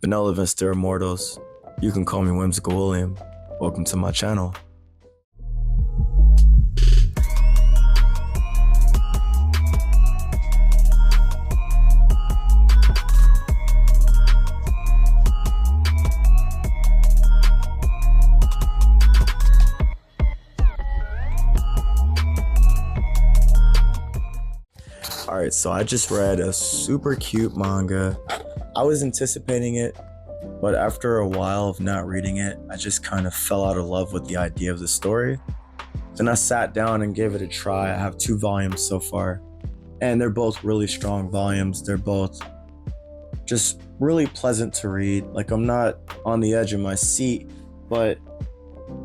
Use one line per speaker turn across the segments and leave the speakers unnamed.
Vanilla Vista Immortals. You can call me Whimsical William. Welcome to my channel. Alright, so I just read a super cute manga. I was anticipating it, but after a while of not reading it, I just kind of fell out of love with the idea of the story. Then I sat down and gave it a try. I have 2 volumes so far, and they're both really strong volumes. They're both just really pleasant to read. Like, I'm not on the edge of my seat, but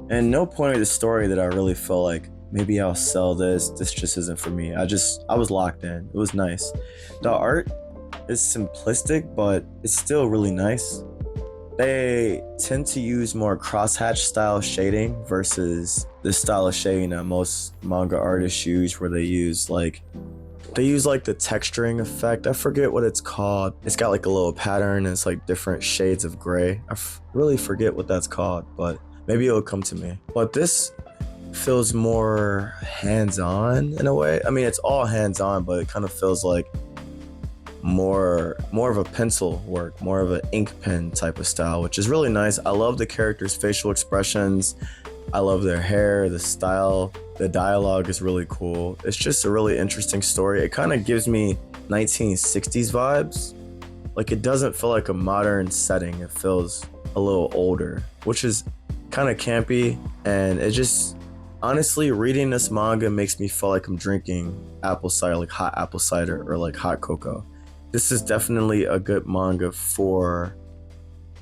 at no point of the story that I really feel like maybe I'll sell this just isn't for me. I was locked in. It was nice. The art is simplistic, but it's still really nice. They tend to use more crosshatch style shading versus the style of shading that most manga artists use, where they use like the texturing effect. I forget what it's called. It's got like a little pattern and it's like different shades of gray. Really forget what that's called, but maybe it'll come to me. But this feels more hands-on in a way. I mean, it's all hands-on, but it kind of feels like more of a pencil work, more of an ink pen type of style, which is really nice. I love the characters' facial expressions. I love their hair, the style. The dialogue is really cool. It's just a really interesting story. It kind of gives me 1960s vibes. Like, it doesn't feel like a modern setting. It feels a little older, which is kind of campy. And it just, honestly, reading this manga makes me feel like I'm drinking apple cider, like hot apple cider or like hot cocoa. This is definitely a good manga for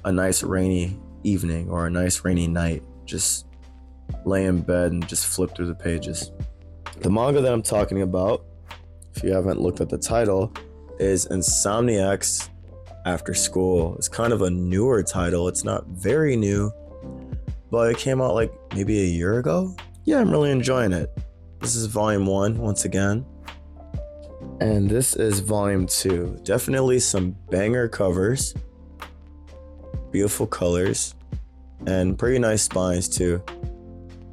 a nice rainy evening or a nice rainy night. Just lay in bed and just flip through the pages. The manga that I'm talking about, if you haven't looked at the title, is Insomniacs After School. It's kind of a newer title. It's not very new, but it came out like maybe a year ago. Yeah, I'm really enjoying it. This is volume 1 once again. And this is volume 2. Definitely some banger covers, beautiful colors, and pretty nice spines too.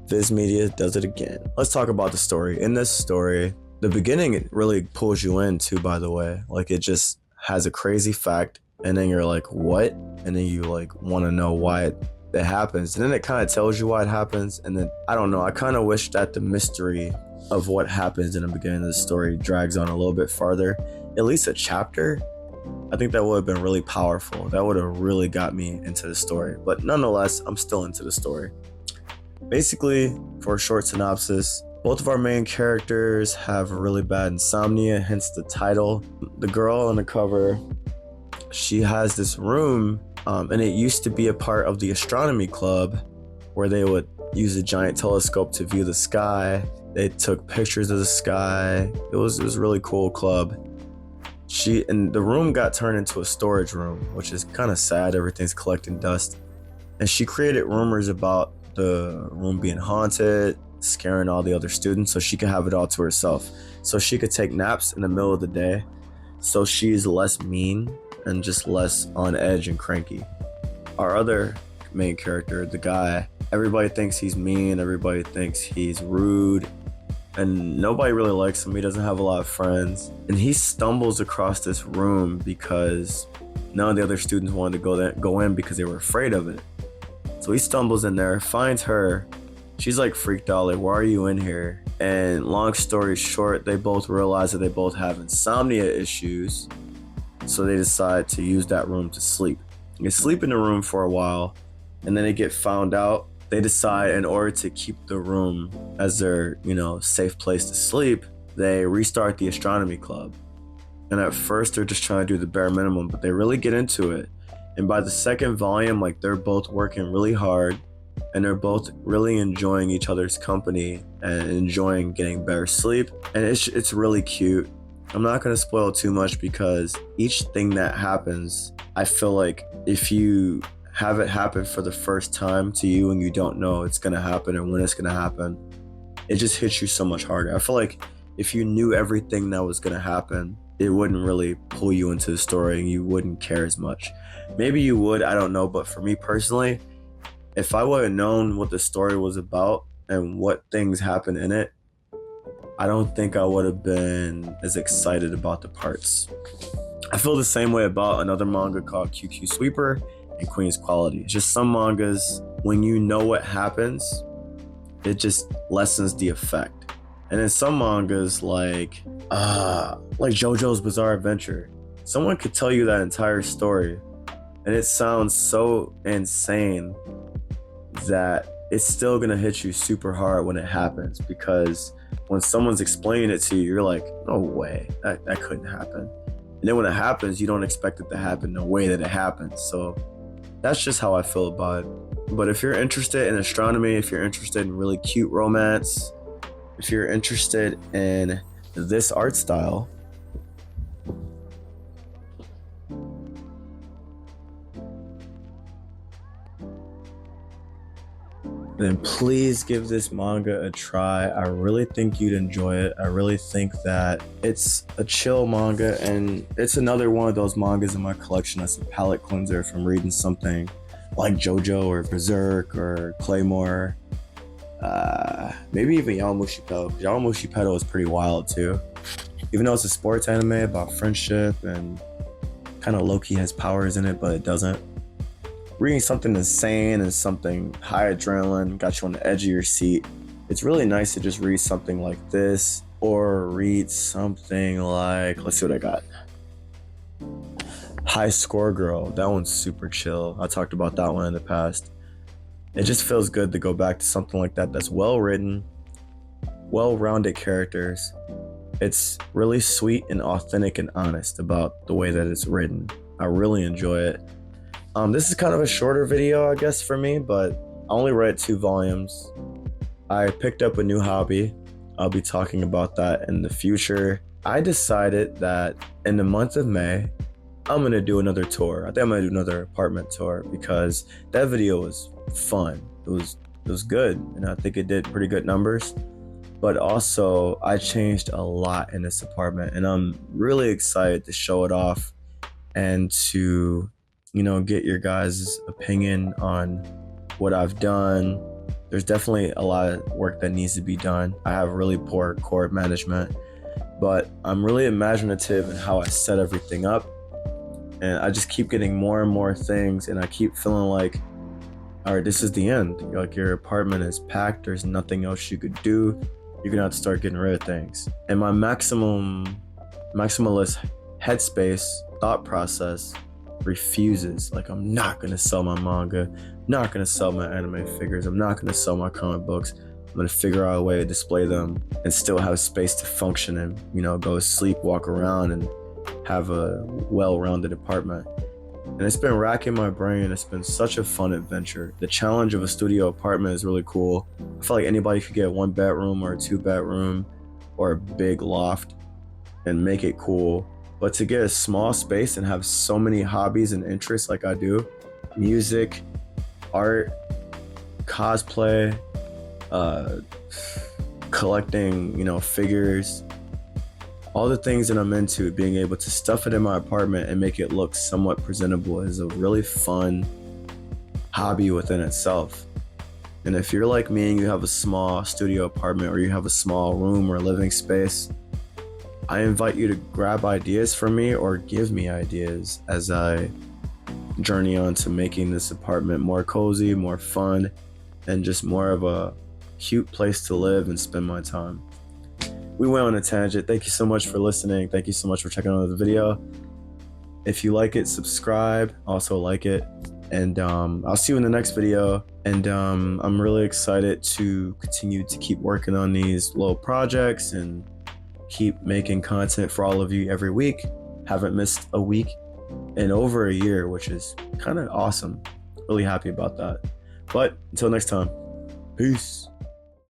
Viz Media does it again. Let's talk about the story. In this story, the beginning, it really pulls you in too, by the way. Like, it just has a crazy fact, and then you're like, what? And then you like want to know why it happens. And then it kind of tells you why it happens. And then, I don't know, I kind of wish that the mystery of what happens in the beginning of the story drags on a little bit farther, at least a chapter. I think that would have been really powerful. That would have really got me into the story. But nonetheless, I'm still into the story. Basically, for a short synopsis, both of our main characters have really bad insomnia, hence the title. The girl on the cover, she has this room, and it used to be a part of the Astronomy Club, where they would use a giant telescope to view the sky. They took pictures of the sky. It was a really cool club. And the room got turned into a storage room, which is kind of sad. Everything's collecting dust. And she created rumors about the room being haunted, scaring all the other students, so she could have it all to herself. So she could take naps in the middle of the day. So she's less mean and just less on edge and cranky. Our other main character, the guy, everybody thinks he's mean. Everybody thinks he's rude. And nobody really likes him. He doesn't have a lot of friends. And he stumbles across this room because none of the other students wanted to go in because they were afraid of it. So he stumbles in there, finds her. She's like freaked out, like, why are you in here? And long story short, they both realize that they both have insomnia issues. So they decide to use that room to sleep. They sleep in the room for a while, and then they get found out. They decide, in order to keep the room as their, safe place to sleep, they restart the Astronomy Club. And at first, they're just trying to do the bare minimum, but they really get into it. And by the second volume, like, they're both working really hard, and they're both really enjoying each other's company and enjoying getting better sleep. And it's really cute. I'm not going to spoil too much, because each thing that happens, I feel like if you have it happen for the first time to you and you don't know it's going to happen and when it's going to happen, it just hits you so much harder. I feel like if you knew everything that was going to happen, it wouldn't really pull you into the story and you wouldn't care as much. Maybe you would, I don't know, but for me personally, if I would have known what the story was about and what things happened in it, I don't think I would have been as excited about the parts. I feel the same way about another manga called QQ Sweeper and Queen's Quality. It's just some mangas, when you know what happens, it just lessens the effect. And in some mangas like JoJo's Bizarre Adventure, someone could tell you that entire story and it sounds so insane that it's still gonna hit you super hard when it happens, because when someone's explaining it to you, you're like, no way, that couldn't happen. And then when it happens, you don't expect it to happen the way that it happens. So that's just how I feel about it. But if you're interested in astronomy, if you're interested in really cute romance, if you're interested in this art style, then please give this manga a try. I really think you'd enjoy it. I really think that it's a chill manga, and it's another one of those mangas in my collection that's a palate cleanser from reading something like JoJo or Berserk or Claymore. Maybe even Yaomushi Pedal. Yaomushi Pedal is pretty wild too. Even though it's a sports anime about friendship and kind of low-key has powers in it, but it doesn't. Reading something insane and something high adrenaline, got you on the edge of your seat. It's really nice to just read something like this, or read something like, let's see what I got. High Score Girl. That one's super chill. I talked about that one in the past. It just feels good to go back to something like that that's well written, well-rounded characters. It's really sweet and authentic and honest about the way that it's written. I really enjoy it. This is kind of a shorter video, I guess, for me, but I only read 2 volumes. I picked up a new hobby. I'll be talking about that in the future. I decided that in the month of May, I'm gonna do another tour. I think I'm gonna do another apartment tour because that video was fun. It was good, and I think it did pretty good numbers. But also, I changed a lot in this apartment, and I'm really excited to show it off and to, get your guys' opinion on what I've done. There's definitely a lot of work that needs to be done. I have really poor cord management, but I'm really imaginative in how I set everything up. And I just keep getting more and more things, and I keep feeling like, all right, this is the end. Like, your apartment is packed. There's nothing else you could do. You're gonna have to start getting rid of things. And my maximalist headspace thought process refuses. Like, I'm not gonna sell my manga, not gonna sell my anime figures, I'm not gonna sell my comic books. I'm gonna figure out a way to display them and still have space to function and, go to sleep, walk around, and have a well-rounded apartment. And it's been racking my brain. It's been such a fun adventure. The challenge of a studio apartment is really cool. I feel like anybody could get a 1-bedroom or a 2-bedroom or a big loft and make it cool. But to get a small space and have so many hobbies and interests like I do, music, art, cosplay, collecting, figures, all the things that I'm into, being able to stuff it in my apartment and make it look somewhat presentable is a really fun hobby within itself. And if you're like me and you have a small studio apartment, or you have a small room or living space, I invite you to grab ideas from me or give me ideas as I journey on to making this apartment more cozy, more fun, and just more of a cute place to live and spend my time. We went on a tangent. Thank you so much for listening. Thank you so much for checking out the video. If you like it, subscribe. Also like it. And I'll see you in the next video. And I'm really excited to continue to keep working on these little projects and keep making content for all of you every week. Haven't missed a week in over a year, which is kind of awesome. Really happy about that. But until next time, peace.